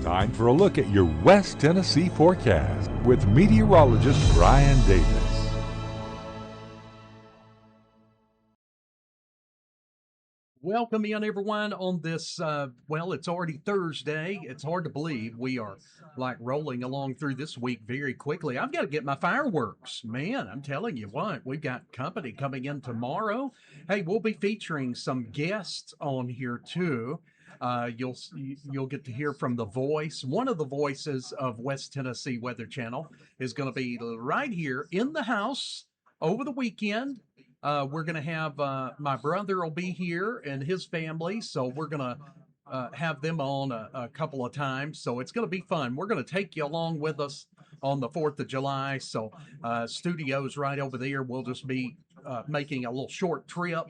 Time for a look at your West Tennessee forecast with meteorologist Brian Davis. Welcome in, everyone, on this. Well, it's already Thursday. It's hard to believe we are like rolling along through this week very quickly. I've got to get my fireworks. Man, I'm telling you what, we've got company coming in tomorrow. Hey, we'll be featuring some guests on here too. You'll get to hear from the voice. One of the voices of West Tennessee Weather Channel is going to be right here in the house over the weekend. We're going to have my brother will be here and his family, so we're going to have them on a couple of times. So it's going to be fun. We're going to take you along with us on the 4th of July. So studio's right over there. We'll just be making a little short trip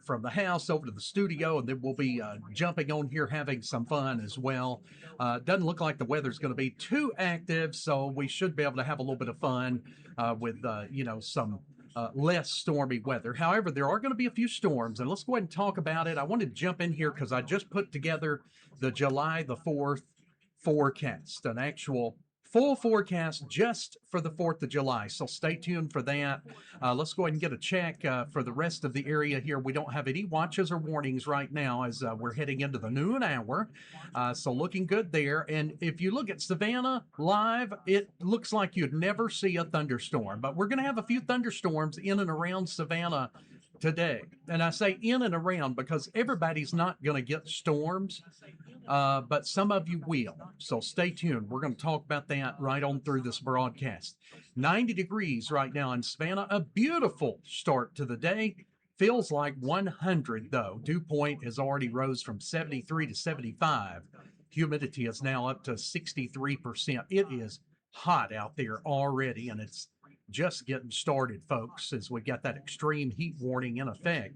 from the house over to the studio, and then we'll be jumping on here having some fun as well. Doesn't look like the weather's going to be too active, so we should be able to have a little bit of fun with some less stormy weather. However, there are going to be a few storms, and let's go ahead and talk about it. I want to jump in here because I just put together the July the 4th forecast, an actual full forecast just for the 4th of July. So stay tuned for that. Let's go ahead and get a check for the rest of the area here. We don't have any watches or warnings right now as we're heading into the noon hour. So looking good there. And if you look at Savannah live, it looks like you'd never see a thunderstorm. But we're going to have a few thunderstorms in and around Savannah today. And I say in and around because everybody's not going to get storms, but some of you will. So stay tuned. We're going to talk about that right on through this broadcast. 90 degrees right now in Savannah. A beautiful start to the day. Feels like 100 though. Dew point has already rose from 73 to 75. Humidity is now up to 63%. It is hot out there already, and it's just getting started, folks, as we got that extreme heat warning in effect.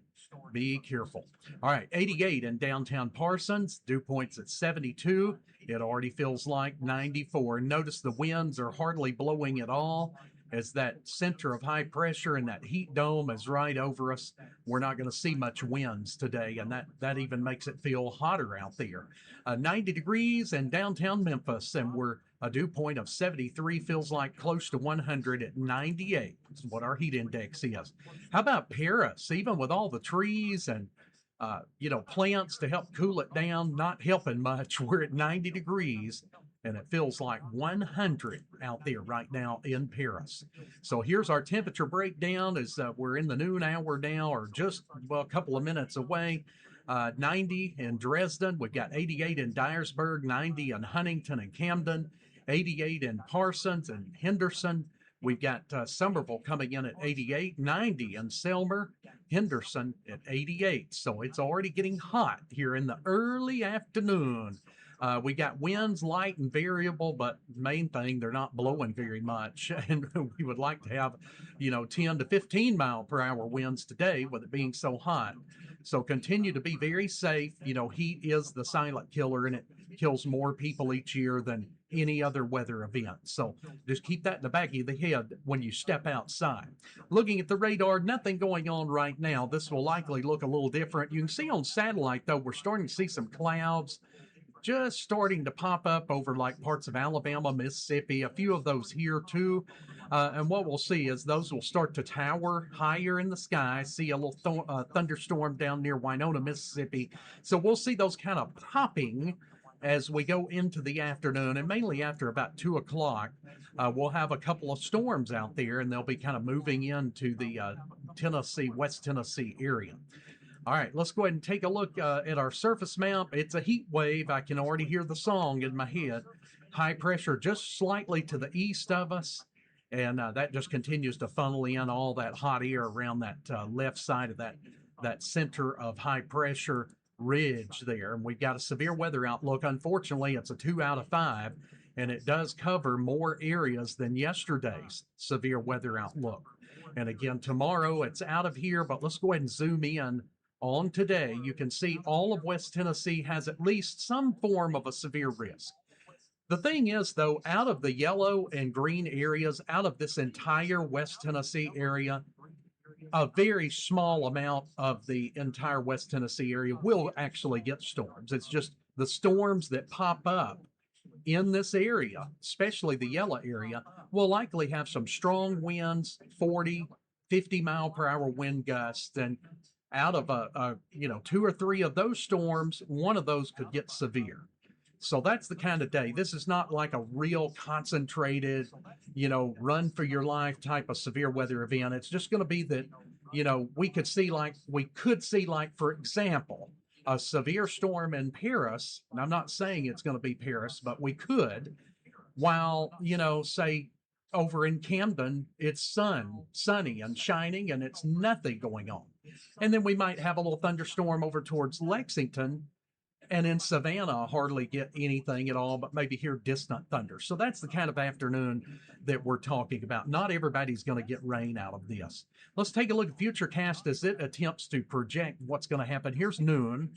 Be careful. All right, 88 in downtown Parsons. Dew point's at 72. It already feels like 94. Notice the winds are hardly blowing at all as that center of high pressure and that heat dome is right over us. We're not going to see much winds today, and that even makes it feel hotter out there. 90 degrees in downtown Memphis, and we're a dew point of 73, feels like close to 100 at 98 is what our heat index is. How about Paris? Even with all the trees and plants to help cool it down, not helping much. We're at 90 degrees and it feels like 100 out there right now in Paris. So here's our temperature breakdown as we're in the noon hour now, or just a couple of minutes away. 90 in Dresden. We've got 88 in Dyersburg, 90 in Huntington and Camden, 88 in Parsons and Henderson. We've got Somerville coming in at 88, 90 in Selmer, Henderson at 88. So it's already getting hot here in the early afternoon. We got winds light and variable, but main thing, they're not blowing very much. And we would like to have, 10 to 15 mile per hour winds today with it being so hot. So continue to be very safe. Heat is the silent killer, and it kills more people each year than any other weather event. So just keep that in the back of the head when you step outside. Looking at the radar, nothing going on right now. This will likely look a little different. You can see on satellite, though, we're starting to see some clouds just starting to pop up over like parts of Alabama, Mississippi, a few of those here too. And what we'll see is those will start to tower higher in the sky. See a little thunderstorm down near Winona, Mississippi. So we'll see those kind of popping as we go into the afternoon, and mainly after about 2 o'clock. We'll have a couple of storms out there, and they'll be kind of moving into the West Tennessee area. All right, let's go ahead and take a look at our surface map. It's a heat wave. I can already hear the song in my head. High pressure just slightly to the east of us, and that just continues to funnel in all that hot air around that left side of that center of high pressure ridge there. And we've got a severe weather outlook. Unfortunately, it's a 2 out of 5, and it does cover more areas than yesterday's severe weather outlook. And again, tomorrow it's out of here, but let's go ahead and zoom in on today. You can see all of West Tennessee has at least some form of a severe risk. The thing is, though, out of the yellow and green areas, out of this entire West Tennessee area, a very small amount of the entire West Tennessee area will actually get storms. It's just the storms that pop up in this area, especially the yellow area, will likely have some strong winds, 40, 50-mile-per-hour wind gusts. And out of two or three of those storms, one of those could get severe. So that's the kind of day. This is not like a real concentrated, run for your life type of severe weather event. It's just going to be that, we could see, for example, a severe storm in Paris. And I'm not saying it's going to be Paris, but we could, while, say over in Camden, it's sunny and shining and it's nothing going on. And then we might have a little thunderstorm over towards Lexington, and in Savannah hardly get anything at all, but maybe hear distant thunder. So that's the kind of afternoon that we're talking about. Not everybody's going to get rain out of this. Let's take a look at Futurecast as it attempts to project what's going to happen. Here's noon.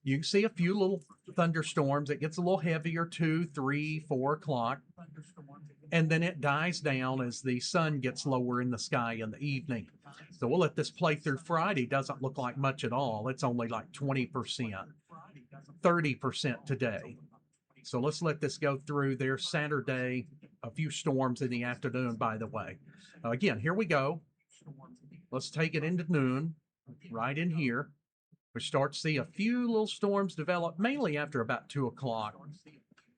You can see a few little thunderstorms. It gets a little heavier, 2, 3, 4 o'clock. And then it dies down as the sun gets lower in the sky in the evening. So we'll let this play through Friday. Doesn't look like much at all. It's only like 20%. 30% today. So let's let this go through there. Saturday, a few storms in the afternoon, by the way. Again, here we go. Let's take it into noon, right in here. We start to see a few little storms develop, mainly after about 2 o'clock,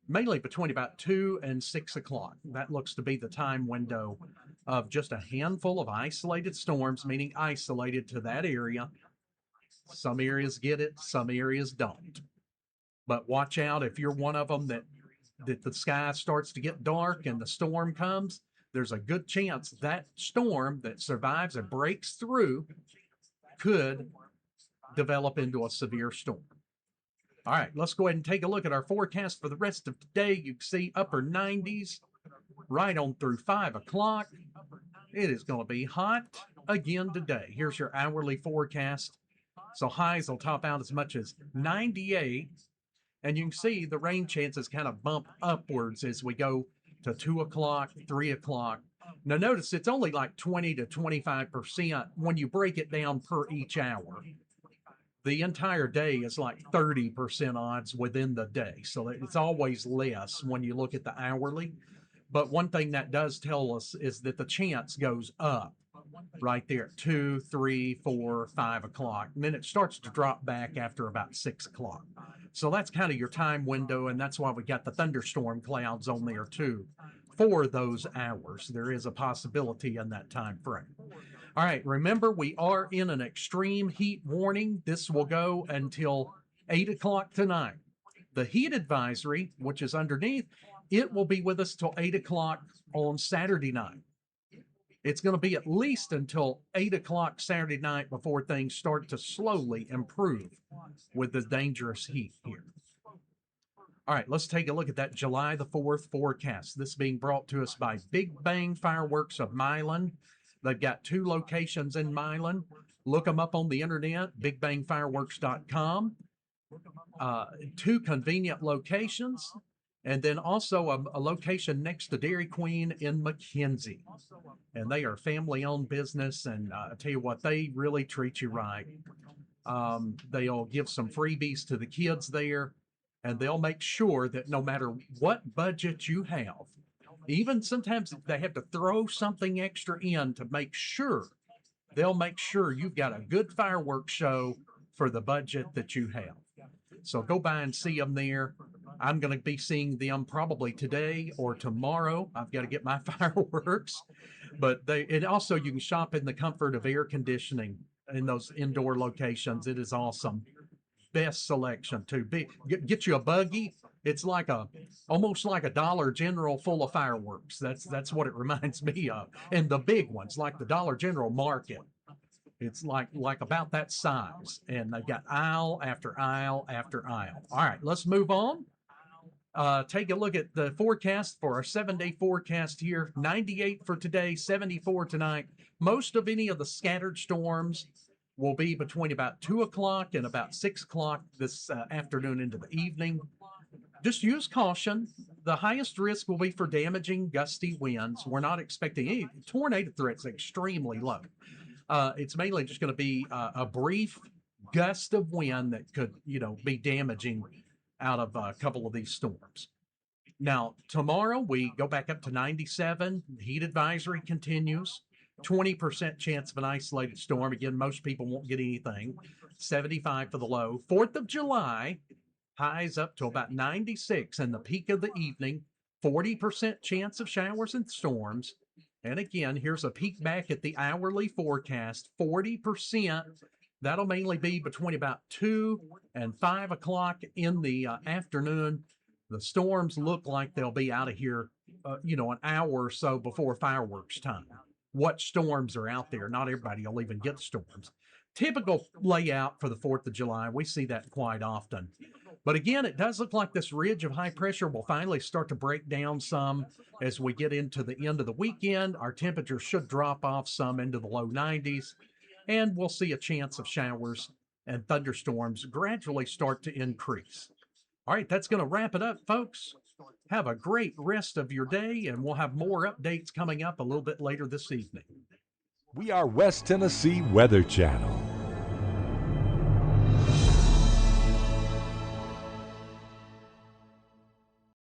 mainly between about 2 and 6 o'clock. That looks to be the time window of just a handful of isolated storms, meaning isolated to that area. Some areas get it, some areas don't. But watch out if you're one of them that the sky starts to get dark and the storm comes. There's a good chance that storm that survives and breaks through could develop into a severe storm. All right, let's go ahead and take a look at our forecast for the rest of today. You can see upper 90s right on through 5 o'clock. It is going to be hot again today. Here's your hourly forecast. So highs will top out as much as 98. And you can see the rain chances kind of bump upwards as we go to 2 o'clock, 3 o'clock. Now notice it's only like 20 to 25% when you break it down per each hour. The entire day is like 30% odds within the day. So it's always less when you look at the hourly. But one thing that does tell us is that the chance goes up right there at 2, 3, 4, 5 o'clock. And then it starts to drop back after about 6 o'clock. So that's kind of your time window, and that's why we got the thunderstorm clouds on there too. For those hours, there is a possibility in that time frame. All right, remember we are in an extreme heat warning. This will go until 8 o'clock tonight. The heat advisory, which is underneath, it will be with us till 8 o'clock on Saturday night. It's going to be at least until 8 o'clock Saturday night before things start to slowly improve with the dangerous heat here. All right, let's take a look at that July the 4th forecast. This being brought to us by Big Bang Fireworks of Milan. They've got 2 locations in Milan. Look them up on the internet, bigbangfireworks.com. 2 convenient locations. And then also a location next to Dairy Queen in McKenzie. And they are family-owned business, and I tell you what, they really treat you right. They'll give some freebies to the kids there, and they'll make sure that no matter what budget you have, even sometimes they have to throw something extra in to make sure, they'll make sure you've got a good fireworks show for the budget that you have. So go by and see them there. I'm going to be seeing them probably today or tomorrow. I've got to get my fireworks. But and also you can shop in the comfort of air conditioning in those indoor locations. It is awesome. Best selection too. Get you a buggy. It's like almost like a Dollar General full of fireworks. That's what it reminds me of. And the big ones, like the Dollar General Market. It's like about that size. And they've got aisle after aisle after aisle. All right, let's move on. Take a look at the forecast for our 7-day forecast here. 98 for today, 74 tonight. Most of any of the scattered storms will be between about 2 o'clock and about 6 o'clock this afternoon into the evening. Just use caution. The highest risk will be for damaging gusty winds. We're not expecting any tornado threats, extremely low. It's mainly just going to be a brief gust of wind that could, be damaging out of a couple of these storms. Now, tomorrow we go back up to 97. Heat advisory continues. 20% chance of an isolated storm. Again, most people won't get anything. 75 for the low. 4th of July, highs up to about 96 in the peak of the evening. 40% chance of showers and storms. And again, here's a peek back at the hourly forecast. 40%. That'll mainly be between about 2 and 5 o'clock in the afternoon. The storms look like they'll be out of here, an hour or so before fireworks time. What storms are out there? Not everybody will even get storms. Typical layout for the 4th of July. We see that quite often. But again, it does look like this ridge of high pressure will finally start to break down some as we get into the end of the weekend. Our temperatures should drop off some into the low 90s, and we'll see a chance of showers and thunderstorms gradually start to increase. All right, that's going to wrap it up, folks. Have a great rest of your day, and we'll have more updates coming up a little bit later this evening. We are West Tennessee Weather Channel.